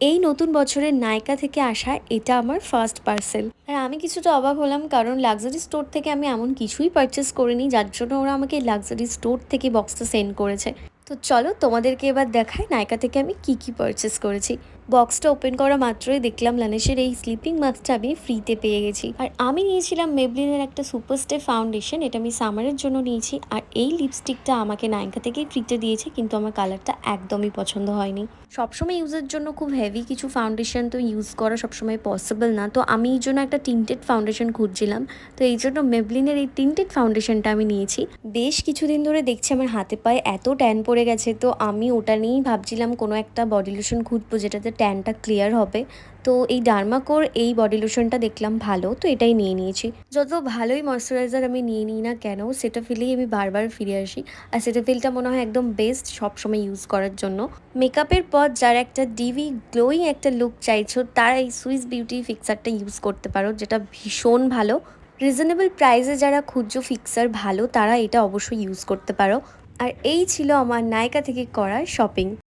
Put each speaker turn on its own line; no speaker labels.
এই নতুন বছরের নাইকা থেকে আসা এটা আমার ফার্স্ট পার্সেল। আর আমি কিছুটা অবাক হলাম, কারণ লাক্সারি স্টোর থেকে আমি এমন কিছুই পারচেস করিনি যার জন্য ওরা আমাকে লাক্সারি স্টোর থেকে বক্সটা সেন্ড করেছে। তো চলো তোমাদেরকে এবার দেখাই নাইকা থেকে আমি কি কি পারচেস করেছি। বক্সটা ওপেন করা মাত্রই দেখলাম লানেশের এই স্লিপিং মাস্কটা আমি ফ্রিতে পেয়ে গেছি। আর আমি নিয়েছিলাম মেবলিনের একটা সুপারস্টে ফাউন্ডেশন, এটা আমি সামারের জন্য নিয়েছি। আর এই লিপস্টিকটা আমাকে নাইকা থেকেই ফ্রিতে দিয়েছে, কিন্তু আমার কালারটা একদমই পছন্দ হয়নি। সবসময় ইউজের জন্য খুব হেভি কিছু ফাউন্ডেশন তো ইউজ করা সবসময় পসিবল না, তো আমি এই জন্য একটা টিন্টেড ফাউন্ডেশন খুঁজছিলাম। তো এই জন্য মেবলিনের এই টিন্টেড ফাউন্ডেশনটা আমি নিয়েছি। বেশ কিছুদিন ধরে দেখছি আমার হাতে পায়ে এত ট্যান পড়ে গেছে, তো আমি ওটা নিয়েই ভাবছিলাম কোনো একটা বডি লোশন খুঁজবো যেটাতে ট্যানটা ক্লিয়ার হবে। তো এই ডার্মাকোর এই বডি লোশনটা দেখলাম ভালো, তো এটাই নিয়ে নিয়েছি। যত ভালোই ময়শ্চারাইজার আমি নিয়ে নিই না কেন, সেটাফিলেই আমি বারবার ফিরে আসি। আর সেটাফিলটা মনে হয় একদম বেস্ট সবসময় ইউজ করার জন্য। মেকআপের পর যারা একটা ডিভি গ্লোয়িং একটা লুক চাইছো, তারা এই সুইস বিউটি ফিক্সারটা ইউজ করতে পারো, যেটা ভীষণ ভালো। রিজনেবল প্রাইসে যারা খুঁজছো ফিক্সার ভালো, তারা এটা অবশ্যই ইউজ করতে পারো। আর এই ছিল আমার নাইকা থেকে করা শপিং।